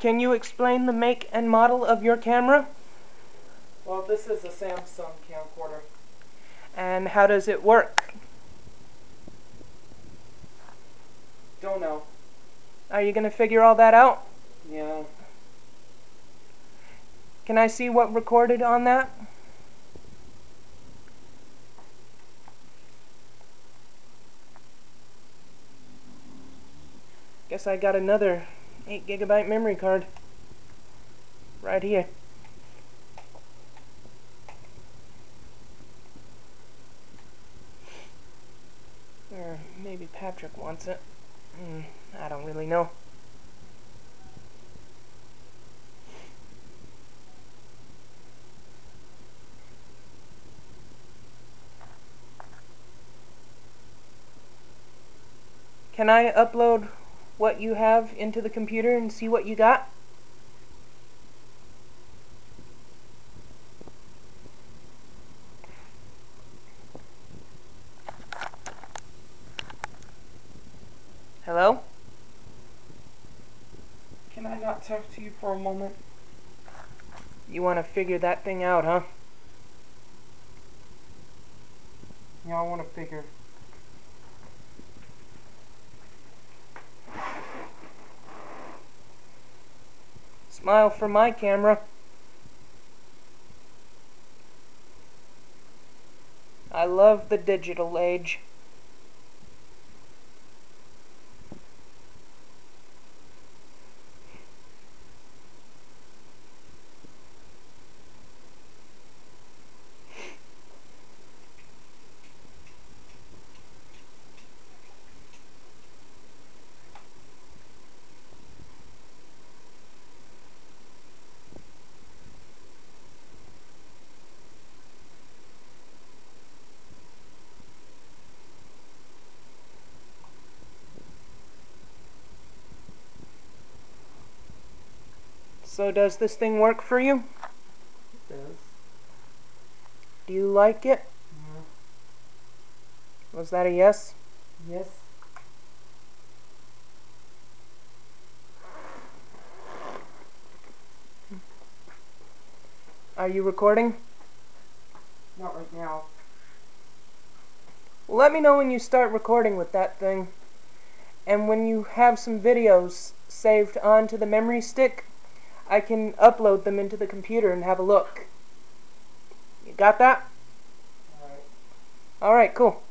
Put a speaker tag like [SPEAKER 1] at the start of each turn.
[SPEAKER 1] Can you explain the make and model of your camera?
[SPEAKER 2] Well, this is a Samsung camcorder.
[SPEAKER 1] And how does it work?
[SPEAKER 2] Don't know.
[SPEAKER 1] Are you going to figure all that out?
[SPEAKER 2] Yeah.
[SPEAKER 1] Can I see what recorded on that? Guess I got another 8 GB memory card right here. Or maybe Patrick wants it. I don't really know. Can I upload what you have into the computer and see what you got? Hello?
[SPEAKER 2] Can I not talk to you for a moment?
[SPEAKER 1] You want to figure that thing out, huh?
[SPEAKER 2] Yeah, I want to figure.
[SPEAKER 1] Smile for my camera. I love the digital age. So does this thing work for you?
[SPEAKER 2] It does.
[SPEAKER 1] Do you like it?
[SPEAKER 2] Yeah.
[SPEAKER 1] Was that a yes?
[SPEAKER 2] Yes.
[SPEAKER 1] Are you recording?
[SPEAKER 2] Not right now.
[SPEAKER 1] Well, let me know when you start recording with that thing. And when you have some videos saved onto the memory stick, I can upload them into the computer and have a look. You got that?
[SPEAKER 2] Alright.
[SPEAKER 1] Alright, cool.